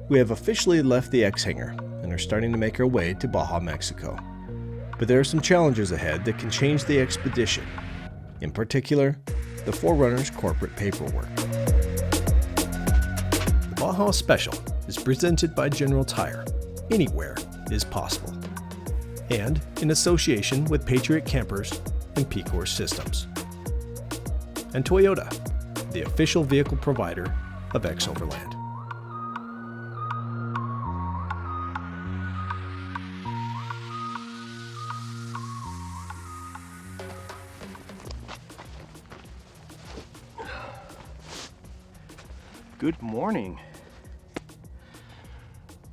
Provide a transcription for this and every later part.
We have officially left the X-Hangar and are starting to make our way to Baja, Mexico. But there are some challenges ahead that can change the expedition. In particular, the Forerunner's corporate paperwork. The Baja Special is presented by General Tire. Anywhere is possible. And in association with Patriot Campers and PCOR Systems. And Toyota, the official vehicle provider of XOverland. Good morning.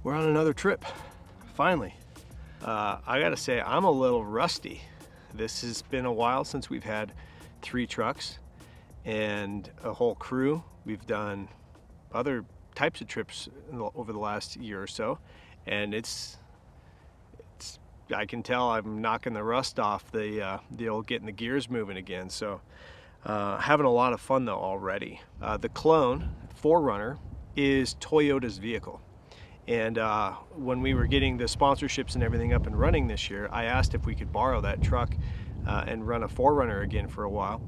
We're on another trip, finally. I gotta say, I'm a little rusty. This has been a while since we've had 3 trucks and a whole crew. We've done other types of trips over the last year or so, and I can tell I'm knocking the rust off the old getting the gears moving again. So having a lot of fun though already. The clone Forerunner is Toyota's vehicle. And when we were getting the sponsorships and everything up and running this year, I asked if we could borrow that truck and run a Forerunner again for a while.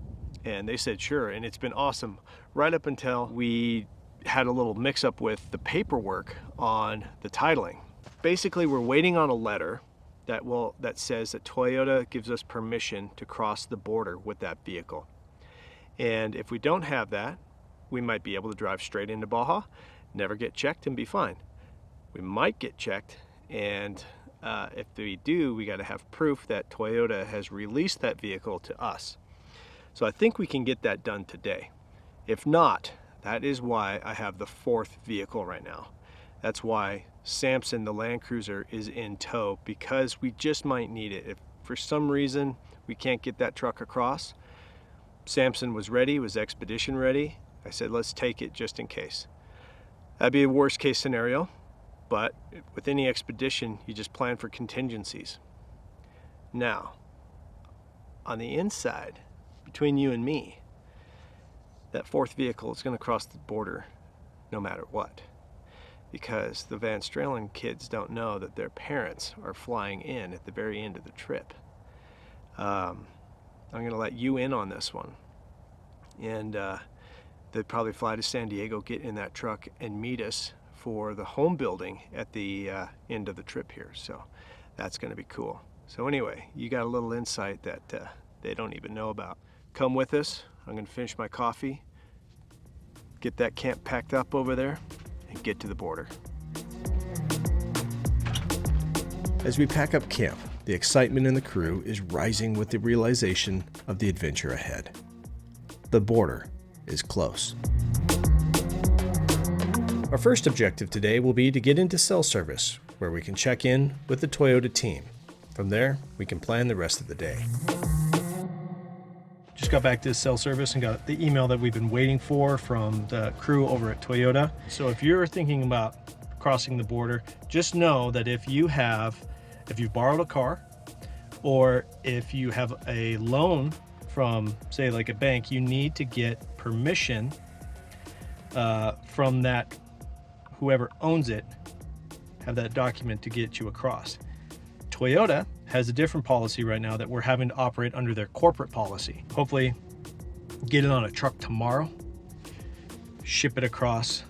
And they said sure, and it's been awesome right up until we had a little mix-up with the paperwork on the titling. Basically, we're waiting on a letter that says that Toyota gives us permission to cross the border with that vehicle. And if we don't have that, we might be able to drive straight into Baja, never get checked, and be fine. We might get checked, and if we do, we got to have proof that Toyota has released that vehicle to us. So I think we can get that done today. If not, that is why I have the 4th vehicle right now. That's why Samson, the Land Cruiser, is in tow, because we just might need it. If for some reason we can't get that truck across, Samson was ready, was Expedition ready. I said, let's take it just in case. That'd be a worst case scenario, but with any expedition, you just plan for contingencies. Now, on the inside, between you and me, that 4th vehicle is going to cross the border no matter what, because the Van Stralen kids don't know that their parents are flying in at the very end of the trip. I'm going to let you in on this one, and they'd probably fly to San Diego, get in that truck, and meet us for the home building at the end of the trip here. So that's going to be cool. So anyway, you got a little insight that they don't even know about. Come with us. I'm going to finish my coffee, get that camp packed up over there, and get to the border. As we pack up camp, the excitement in the crew is rising with the realization of the adventure ahead. The border is close. Our first objective today will be to get into cell service, where we can check in with the Toyota team. From there, we can plan the rest of the day. Just got back to cell service and got the email that we've been waiting for from the crew over at Toyota. So if you're thinking about crossing the border, just know that if you've borrowed a car, or if you have a loan from, say, like a bank, you need to get permission from that, whoever owns it, have that document to get you across. Toyota has a different policy right now that we're having to operate under their corporate policy. Hopefully get it on a truck tomorrow, ship it across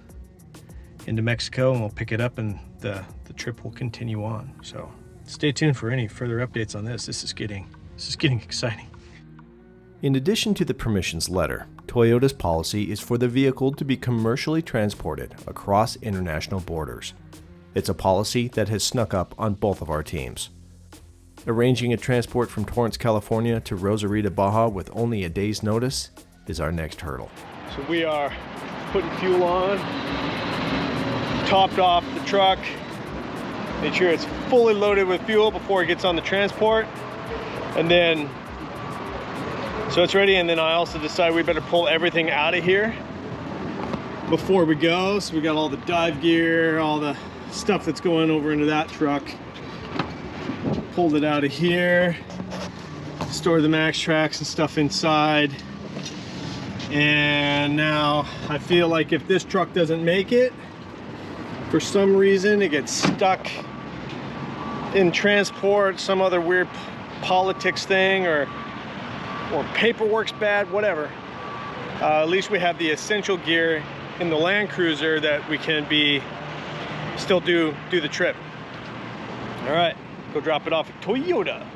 into Mexico, and we'll pick it up, and the trip will continue on. So stay tuned for any further updates on this. This is getting exciting. In addition to the permissions letter, Toyota's policy is for the vehicle to be commercially transported across international borders. It's a policy that has snuck up on both of our teams. Arranging a transport from Torrance, California to Rosarita, Baja with only a day's notice is our next hurdle. So we are putting fuel on, topped off the truck, made sure it's fully loaded with fuel before it gets on the transport, and then so it's ready. And then I also decided we better pull everything out of here before we go. So we got all the dive gear, all the stuff that's going over into that truck. Pulled it out of here, stored the max tracks and stuff inside. And now I feel like if this truck doesn't make it, For some reason, it gets stuck in transport, some other weird politics thing, or paperwork's bad, whatever. At least we have the essential gear in the Land Cruiser that we can still do the trip. All right, go drop it off at Toyota.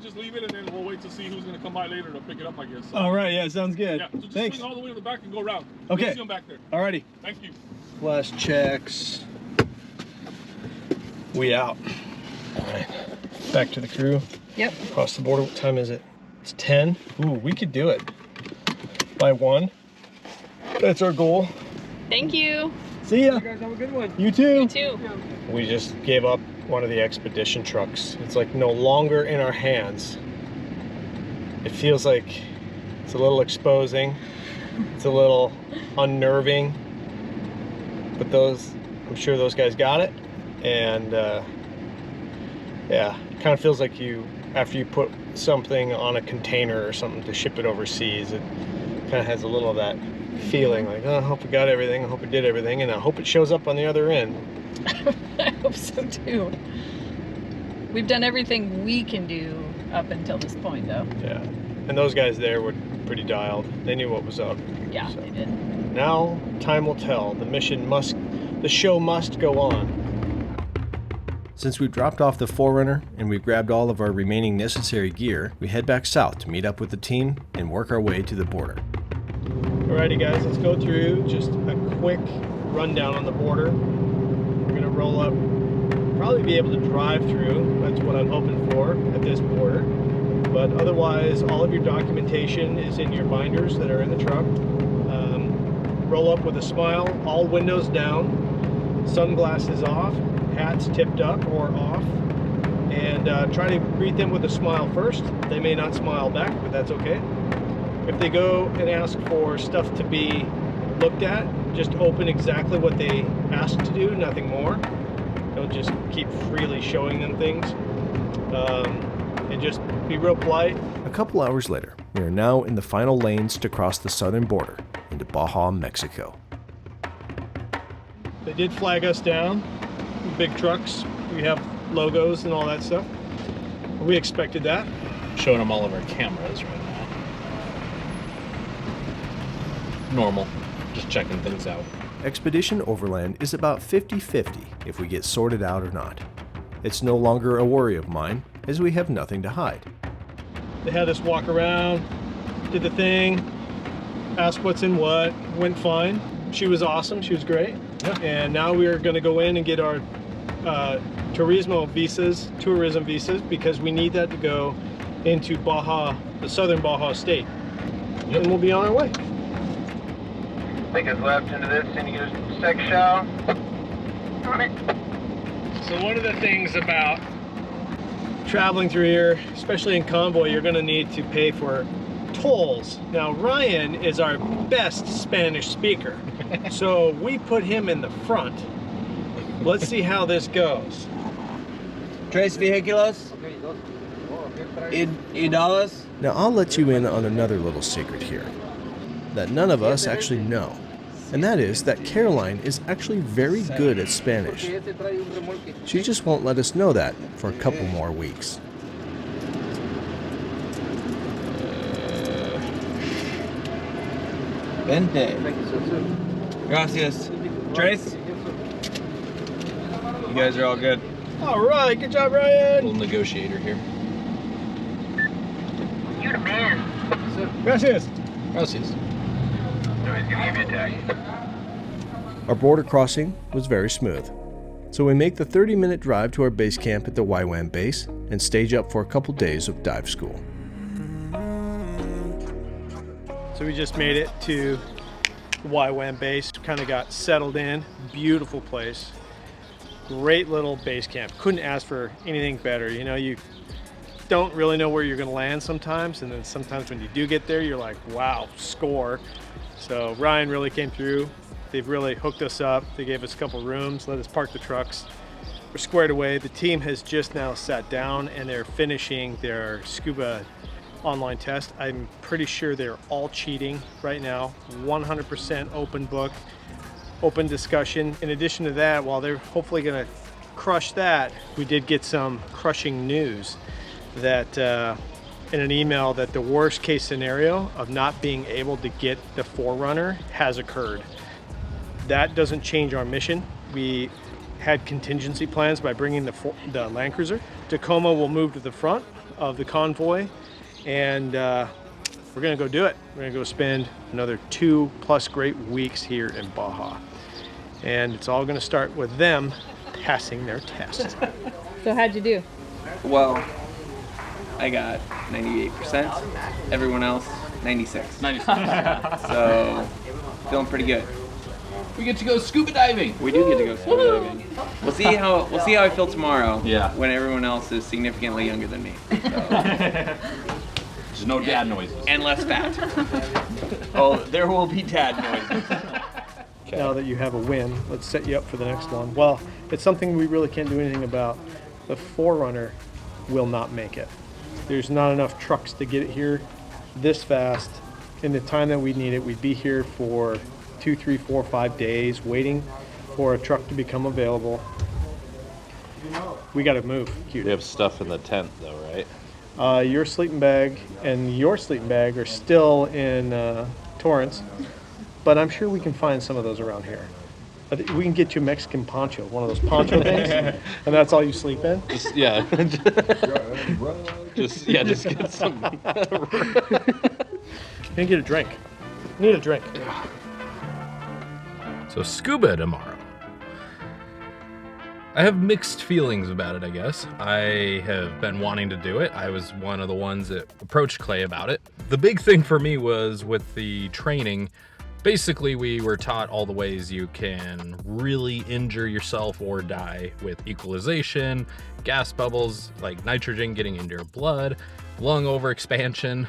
Just leave it, and then we'll wait to see who's gonna come by later to pick it up, I guess. All right, yeah, sounds good. Yeah, so just thanks. swing all the way to the back and go around. Okay. You'll see them back there. Alrighty. Thank you. Last checks. We out. All right, back to the crew. Yep. Across the border. What time is it? It's 10. Ooh, we could do it by 1. That's our goal. Thank you. See ya. You guys have a good one. You too. You too. We just gave up one of the Expedition trucks. It's like no longer in our hands. It feels like it's a little exposing. It's a little unnerving. But I'm sure those guys got it. And yeah, it kind of feels like after you put something on a container or something to ship it overseas, it kind of has a little of that feeling like, oh, I hope we got everything, I hope we did everything, and I hope it shows up on the other end. I hope so too. We've done everything we can do up until this point, though. Yeah, and those guys there were pretty dialed. They knew what was up. Yeah, so. They did. Now, time will tell. The show must go on. Since we've dropped off the 4Runner and we've grabbed all of our remaining necessary gear, we head back south to meet up with the team and work our way to the border. Alrighty guys, let's go through just a quick rundown on the border. We're gonna roll up, probably be able to drive through. That's what I'm hoping for at this border. But otherwise, all of your documentation is in your binders that are in the truck. Roll up with a smile, all windows down, sunglasses off, hats tipped up or off, and try to greet them with a smile first. They may not smile back, but that's okay. If they go and ask for stuff to be looked at, just open exactly what they ask to do, nothing more. Don't just keep freely showing them things. And just be real polite. A couple hours later, we are now in the final lanes to cross the southern border into Baja, Mexico. They did flag us down, big trucks. We have logos and all that stuff. We expected that. Showing them all of our cameras right now. Normal, just checking things out. Expedition Overland is about 50-50 if we get sorted out or not. It's no longer a worry of mine, as we have nothing to hide. They had us walk around, did the thing, asked what's in what, went fine. She was awesome, she was great. Yeah. And now we are gonna go in and get our tourism visas, because we need that to go into Baja, the southern Baja state. Yep. And we'll be on our way. Take us left into this, and you get a sec shower. On it. So one of the things about traveling through here, especially in convoy, you're gonna need to pay for tolls. Now Ryan is our best Spanish speaker, so we put him in the front. Let's see how this goes. Tres vehículos y dollars. Now I'll let you in on another little secret here that none of us actually know, and that is that Caroline is actually very good at Spanish. She just won't let us know that for a couple more weeks. Vente. Gracias. Trace? You guys are all good. All right, good job, Ryan. Little negotiator here. You're the man. Gracias. Gracias. No, he's gonna give you a tag. Our border crossing was very smooth, so we make the 30-minute drive to our base camp at the YWAM base and stage up for a couple days of dive school. So we just made it to the YWAM base, kind of got settled in. Beautiful place. Great little base camp. Couldn't ask for anything better. You know, you don't really know where you're going to land sometimes, and then sometimes when you do get there, you're like, wow, score. So Ryan really came through. They've really hooked us up. They gave us a couple rooms, let us park the trucks. We're squared away. The team has just now sat down and they're finishing their Scuba online test. I'm pretty sure they're all cheating right now. 100% open book. open discussion. In addition to that, while they're hopefully going to crush that, we did get some crushing news that in an email that the worst case scenario of not being able to get the 4Runner has occurred. That doesn't change our mission. We had contingency plans by bringing the Land Cruiser. Tacoma will move to the front of the convoy, and we're gonna go do it. We're gonna go spend another 2+ great weeks here in Baja. And it's all gonna start with them passing their test. So how'd you do? Well, I got 98%. Everyone else, 96. 96. So, feeling pretty good. We get to go scuba diving. We do get to go scuba diving. We'll see how I feel tomorrow. Yeah. When everyone else is significantly younger than me. So. There's no dad noises. And less fat. Oh, there will be dad noises. Now that you have a win, let's set you up for the next one. Well, it's something we really can't do anything about. The 4Runner will not make it. There's not enough trucks to get it here this fast. In the time that we need it, we'd be here for 2, 3, 4, 5 days waiting for a truck to become available. We got to move. Cute. We have stuff in the tent though, right? Your sleeping bag and your sleeping bag are still in Torrance, but I'm sure we can find some of those around here. We can get you a Mexican poncho, one of those poncho things, and that's all you sleep in? Just get some. You get a drink. Need a drink. So scuba tomorrow. I have mixed feelings about it, I guess. I have been wanting to do it. I was one of the ones that approached Clay about it. The big thing for me was with the training, basically we were taught all the ways you can really injure yourself or die with equalization, gas bubbles like nitrogen getting into your blood, lung overexpansion.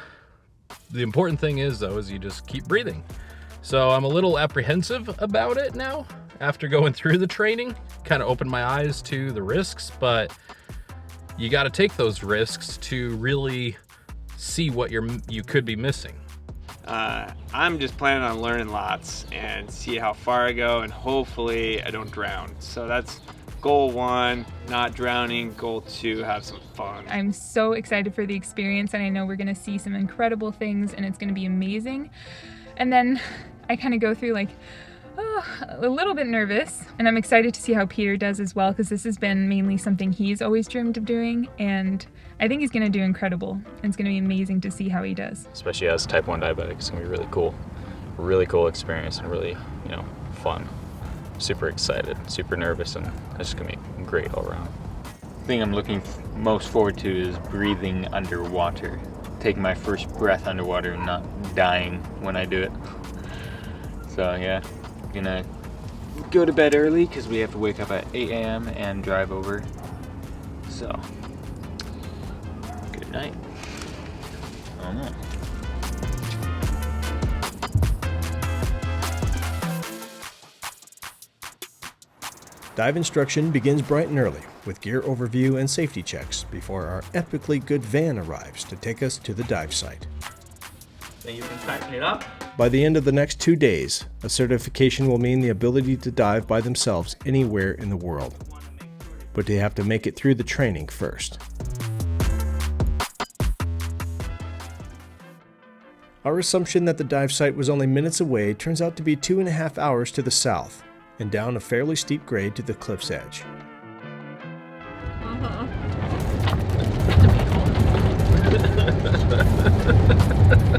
The important thing is though, is you just keep breathing. So I'm a little apprehensive about it now after going through the training. Kind of opened my eyes to the risks, but you got to take those risks to really see what you could be missing. I'm just planning on learning lots and see how far I go, and hopefully I don't drown. So that's goal 1, not drowning. Goal 2, have some fun. I'm so excited for the experience, and I know we're gonna see some incredible things and it's gonna be amazing. And then I kind of go through like, a little bit nervous, and I'm excited to see how Peter does as well, because this has been mainly something he's always dreamed of doing, and I think he's going to do incredible. And it's going to be amazing to see how he does. Especially as type 1 diabetic, it's going to be really cool experience, and really, fun. Super excited, super nervous, and it's just going to be great all around. The thing I'm looking most forward to is breathing underwater. Taking my first breath underwater and not dying when I do it. So yeah. Gonna go to bed early because we have to wake up at 8 a.m. and drive over. So, good night. I don't know. Dive instruction begins bright and early with gear overview and safety checks before our epically good van arrives to take us to the dive site. Then you've been packing it up? By the end of the next 2 days, a certification will mean the ability to dive by themselves anywhere in the world. But they have to make it through the training first. Our assumption that the dive site was only minutes away turns out to be 2.5 hours to the south and down a fairly steep grade to the cliff's edge.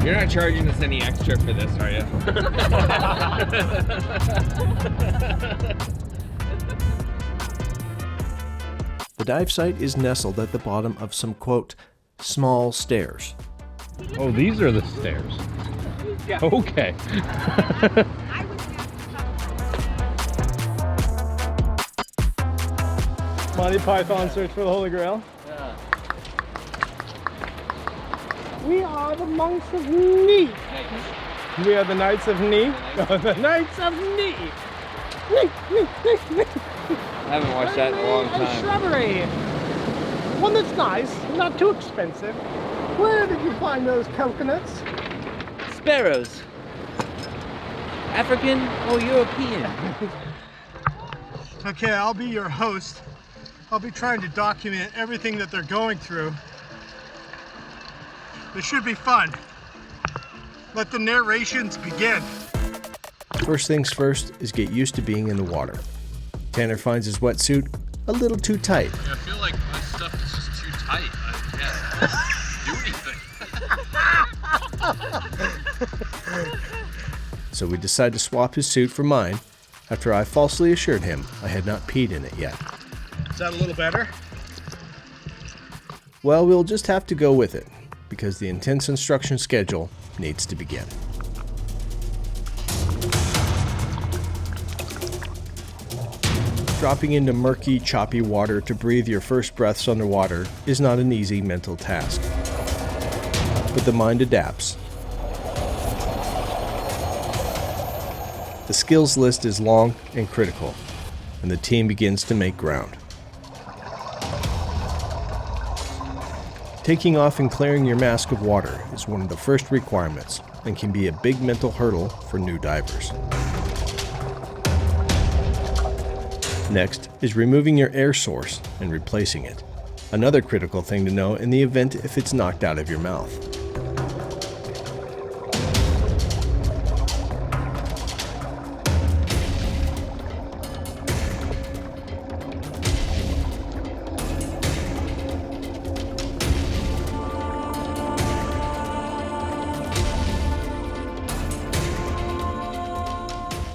You're not charging us any extra for this, are you? The dive site is nestled at the bottom of some, quote, small stairs. Oh, these are the stairs. Yeah. Okay. Monty Python Search for the Holy Grail. Yeah. We are the monks of Ni. We are the knights of Ni. The knights of Ni. I haven't watched that in a long And time. shrubbery. One that's nice, not too expensive. Where did you find those coconuts? Sparrows. African or European? Okay, I'll be your host. I'll be trying to document everything that they're going through. This should be fun. Let the narrations begin. First things first is get used to being in the water. Tanner finds his wetsuit a little too tight. I feel like my stuff is just too tight. I can't do anything. So we decide to swap his suit for mine after I falsely assured him I had not peed in it yet. Is that a little better? Well, we'll just have to go with it because the intense instruction schedule needs to begin. Dropping into murky, choppy water to breathe your first breaths underwater is not an easy mental task. But the mind adapts. The skills list is long and critical, and the team begins to make ground. Taking off and clearing your mask of water is one of the first requirements and can be a big mental hurdle for new divers. Next is removing your air source and replacing it. Another critical thing to know in the event if it's knocked out of your mouth.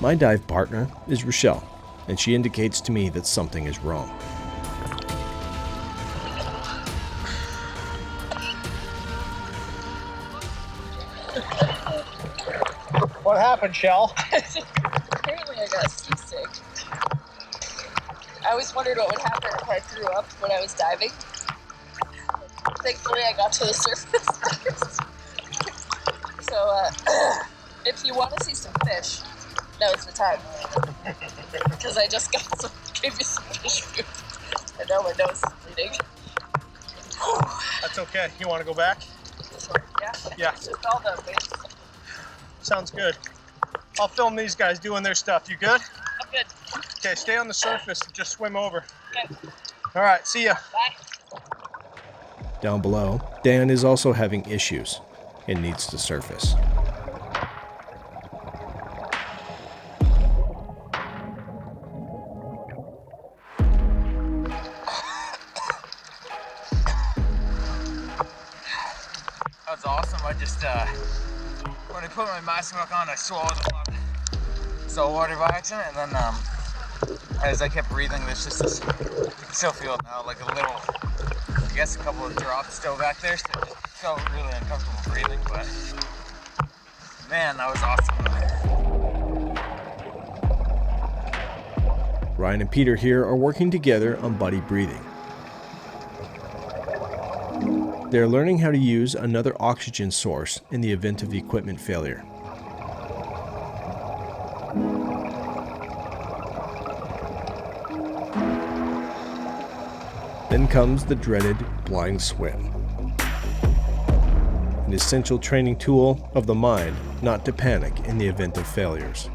My dive partner is Rochelle, and she indicates to me that something is wrong. What happened, Shell? Apparently I got seasick. I always wondered what would happen if I threw up when I was diving. Thankfully I got to the surface first. So if you want to see some fish, now's the time. Because I just gave you some fish food. And now my nose is bleeding. That's okay. You want to go back? Yeah? Yeah. It's all done, babe. Sounds good. I'll film these guys doing their stuff. You good? I'm good. Okay, stay on the surface and just swim over. Okay. All right, see ya. Bye. Down below, Dan is also having issues and needs to surface. That was awesome. I just, when I put my mask back on, I swallowed a lot of salt water by accident, and then as I kept breathing, there's just this, you can still feel it now, like a little, I guess a couple of drops still back there, so it just felt really uncomfortable breathing, but man, that was awesome. Ryan and Peter here are working together on buddy breathing. They're learning how to use another oxygen source in the event of equipment failure. Then comes the dreaded blind swim, an essential training tool of the mind not to panic in the event of failures.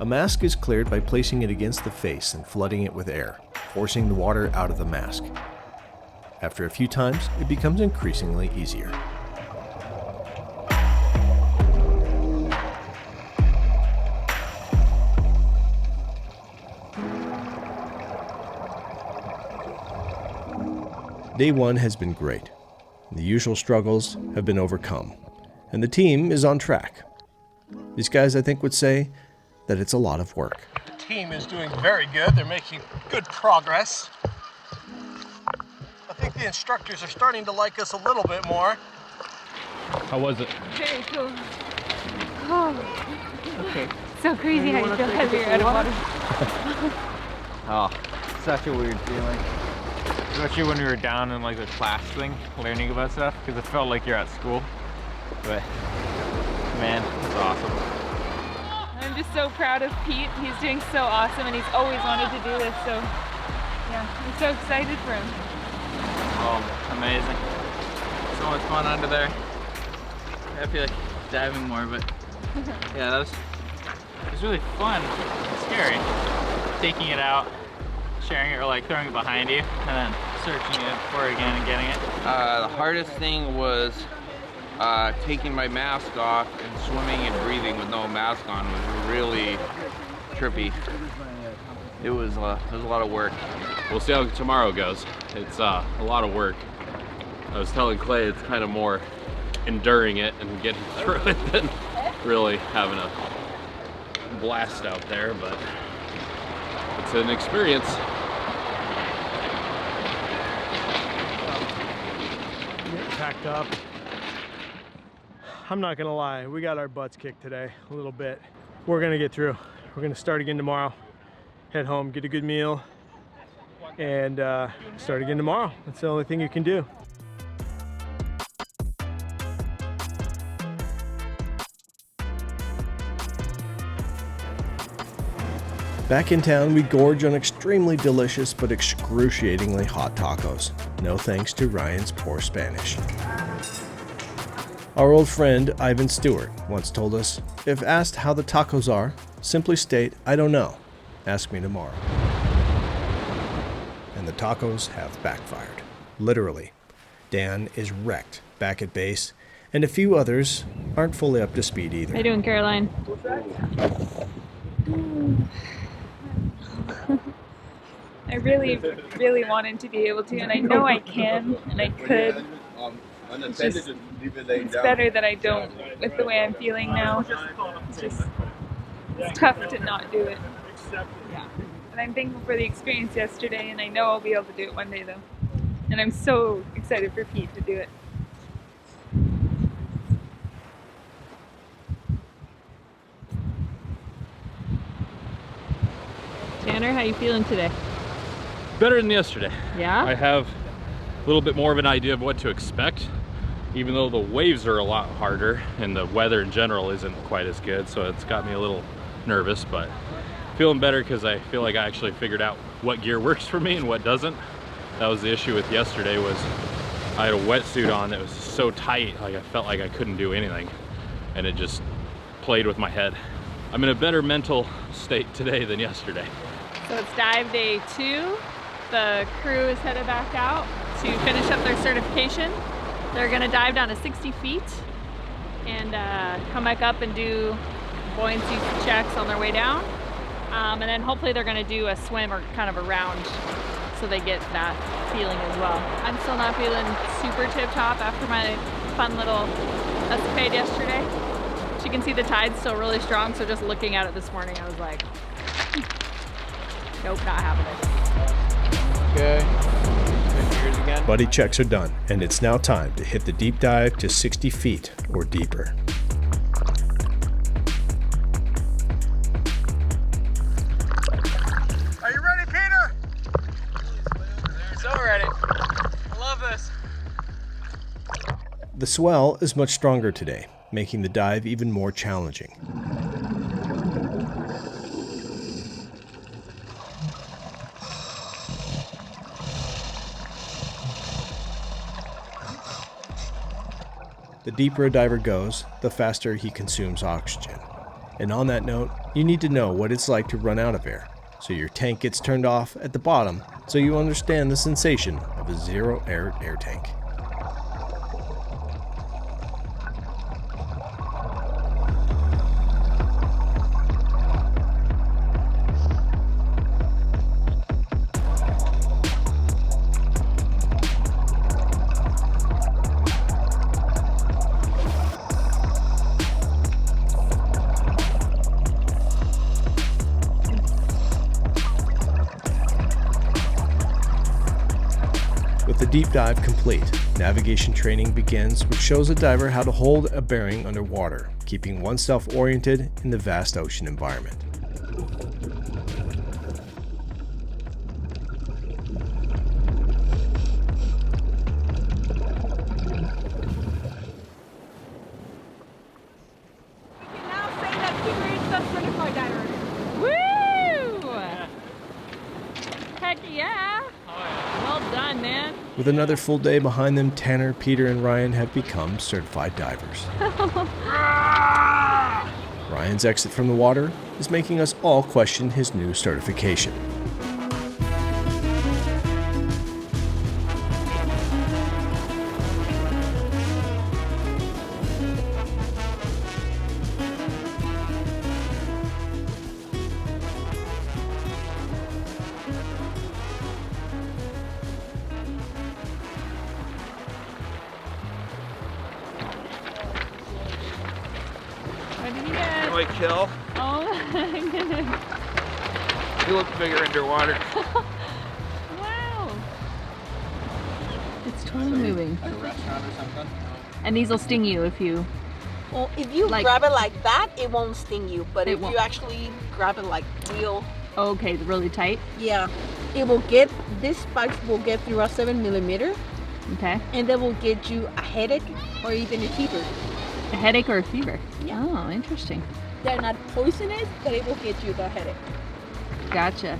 A mask is cleared by placing it against the face and flooding it with air, forcing the water out of the mask. After a few times, it becomes increasingly easier. Day one has been great. The usual struggles have been overcome, and the team is on track. These guys, I think, would say that it's a lot of work. The team is doing very good. They're making good progress. I think the instructors are starting to like us a little bit more. How was it? Very cool. Oh, okay. So crazy how you feel heavier out of water. Oh, such a weird feeling. Especially when we were down in like the class thing, learning about stuff, because it felt like you're at school. But man, it's awesome. I'm just so proud of Pete. He's doing so awesome, and he's always wanted to do this. So yeah, I'm so excited for him. Oh, amazing. So much fun under there. I feel like diving more, but yeah, that was really fun. It's scary. Taking it out, sharing it, or like throwing it behind you, and then searching it for it again and getting it. The hardest thing was taking my mask off and swimming and breathing with no mask on was really trippy. It was a lot of work. We'll see how tomorrow goes. It's a lot of work. I was telling Clay it's kind of more enduring it and getting through it than really having a blast out there, but it's an experience. Packed up. I'm not gonna lie, we got our butts kicked today a little bit. We're gonna get through. We're gonna start again tomorrow. Head home, get a good meal, and start again tomorrow. That's the only thing you can do. Back in town, we gorge on extremely delicious but excruciatingly hot tacos. No thanks to Ryan's poor Spanish. Our old friend Ivan Stewart once told us, if asked how the tacos are, simply state, I don't know. Ask me tomorrow. And the tacos have backfired. Literally. Dan is wrecked back at base, and a few others aren't fully up to speed either. How you doing, Caroline? I really, really wanted to be able to, and I know I can, and I could. It's better that I don't, with the way I'm feeling now. It's tough to not do it. But I'm thankful for the experience yesterday, and I know I'll be able to do it one day, though. And I'm so excited for Pete to do it. Tanner, how you feeling today? Better than yesterday. Yeah? I have a little bit more of an idea of what to expect, even though the waves are a lot harder and the weather in general isn't quite as good, so it's got me a little nervous, but feeling better because I feel like I actually figured out what gear works for me and what doesn't. That was the issue with yesterday, was I had a wetsuit on that was so tight, like I felt like I couldn't do anything, and it just played with my head. I'm in a better mental state today than yesterday. So it's dive day 2. The crew is headed back out to finish up their certification. They're gonna dive down to 60 feet and come back up and do buoyancy checks on their way down. And then hopefully they're gonna do a swim or kind of a round so they get that feeling as well. I'm still not feeling super tip-top after my fun little escapade yesterday. As you can see, the tide's still really strong, so just looking at it this morning, I was like, nope, not happening. Okay. Again. Buddy checks are done, and it's now time to hit the deep dive to 60 feet or deeper. Are you ready, Peter? So ready. I love this. The swell is much stronger today, making the dive even more challenging. The deeper a diver goes, the faster he consumes oxygen. And on that note, you need to know what it's like to run out of air, so your tank gets turned off at the bottom so you understand the sensation of a zero air tank. With the deep dive complete, navigation training begins, which shows a diver how to hold a bearing underwater, keeping oneself oriented in the vast ocean environment. certified diver. Woo! Heck yeah! Well done, man. With another full day behind them, Tanner, Peter, and Ryan have become certified divers. Ryan's exit from the water is making us all question his new certification. What did you get? Toy kill. Oh my goodness. He looks bigger underwater. Wow. It's totally moving. Like a restaurant or something? And these will sting you if you... Well, if you grab it like that, it won't sting you. But if you actually grab it like real... Okay, really tight? Yeah. It will get, this spikes will get through a 7mm. Okay. And that will get you a headache or even a fever. A headache or a fever? Yeah. Oh, interesting. They're not poisonous, but it will get you the headache. Gotcha.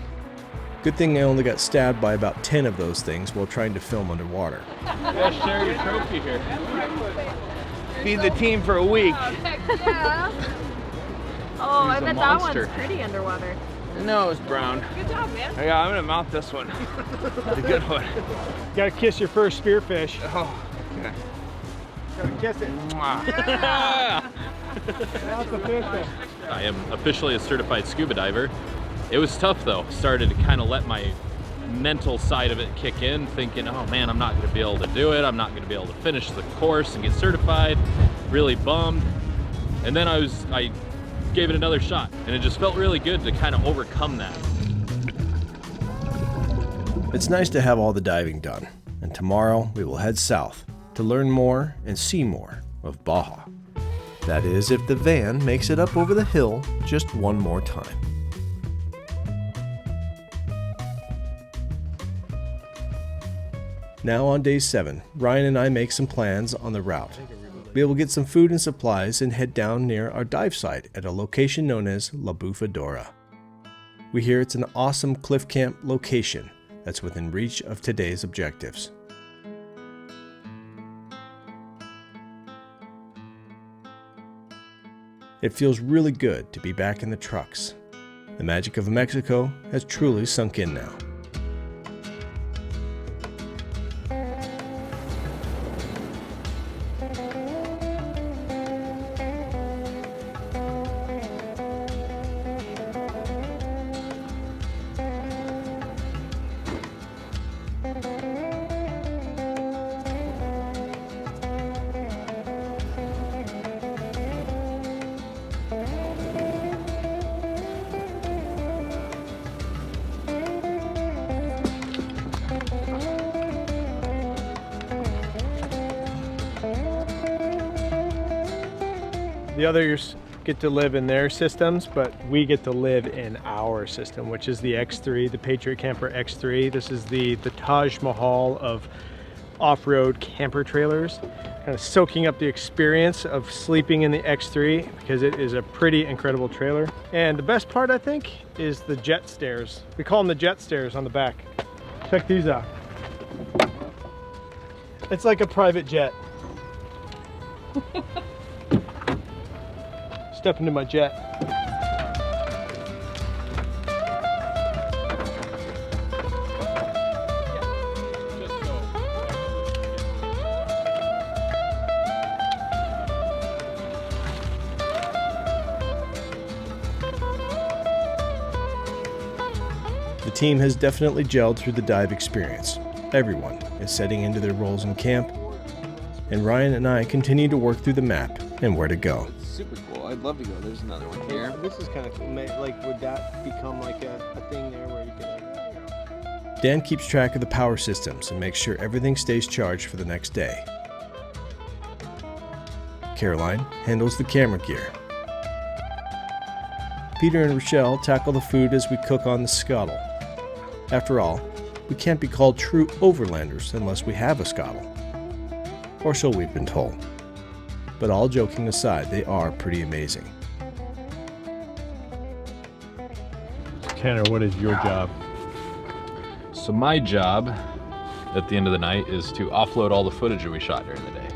Good thing I only got stabbed by about 10 of those things while trying to film underwater. You gotta share your trophy here. Feed the team for a week. Yeah. Oh, I He's a bet monster. that one's pretty underwater. No, it's brown. Good job, man. I'm gonna mount this one. The good one. Gotta kiss your first spearfish. Oh, okay. Gotta kiss it. That's the fish there. I am officially a certified scuba diver. It was tough though. Started to kind of let my mental side of it kick in, thinking, oh man, I'm not going to be able to do it. I'm not going to be able to finish the course and get certified. Really bummed. And then I gave it another shot, and it just felt really good to kind of overcome that. It's nice to have all the diving done, and tomorrow we will head south to learn more and see more of Baja. That is, if the van makes it up over the hill just one more time. Now on day 7, Ryan and I make some plans on the route. We will get some food and supplies and head down near our dive site at a location known as La Bufadora. We hear it's an awesome cliff camp location that's within reach of today's objectives. It feels really good to be back in the trucks. The magic of Mexico has truly sunk in now. The others get to live in their systems, but we get to live in our system, which is the X3, the Patriot Camper X3. This is the Taj Mahal of off-road camper trailers, kind of soaking up the experience of sleeping in the X3 because it is a pretty incredible trailer. And the best part, I think, is the jet stairs. We call them the jet stairs on the back. Check these out. It's like a private jet. Step into my jet. The team has definitely gelled through the dive experience. Everyone is setting into their roles in camp, and Ryan and I continue to work through the map and where to go. Super cool. I'd love to go. There's another one here. This is kind of cool. Like, would that become like a thing there where you could... Dan keeps track of the power systems and makes sure everything stays charged for the next day. Caroline handles the camera gear. Peter and Rochelle tackle the food as we cook on the scuttle. After all, we can't be called true overlanders unless we have a scuttle. Or so we've been told. But all joking aside, they are pretty amazing. Tanner, what is your job? So my job at the end of the night is to offload all the footage that we shot during the day.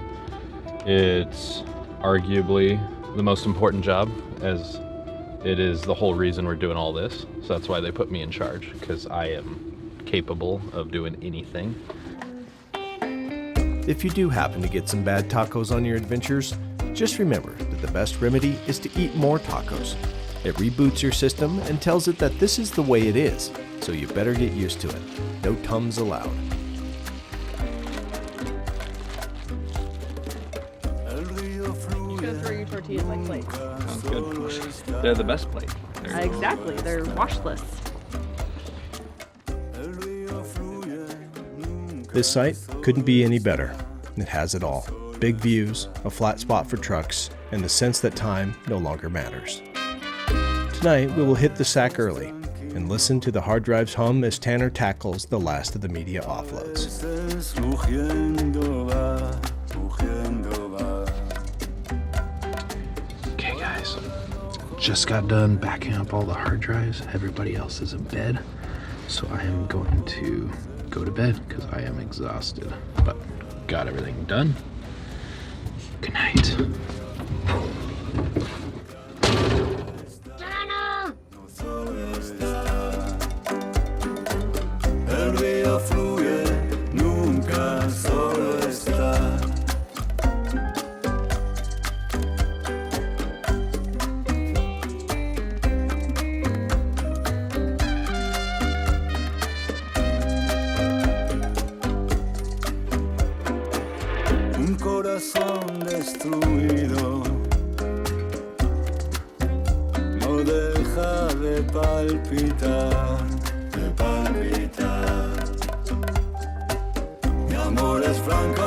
It's arguably the most important job, as it is the whole reason we're doing all this. So that's why they put me in charge, because I am capable of doing anything. If you do happen to get some bad tacos on your adventures, just remember that the best remedy is to eat more tacos. It reboots your system and tells it that this is the way it is, so you better get used to it. No Tums allowed. Just gonna throw your tortillas like plates. Sounds good. They're the best plate. Exactly, they're washless. This site couldn't be any better. It has it all. Big views, a flat spot for trucks, and the sense that time no longer matters. Tonight we will hit the sack early and listen to the hard drives hum as Tanner tackles the last of the media offloads. Okay guys, just got done backing up all the hard drives. Everybody else is in bed, so I am going to go to bed because I am exhausted, but got everything done. Good night. El río fluye, nunca solo está. Un corazón destruido no deja de palpitar, de palpitar. Mi amor es franco.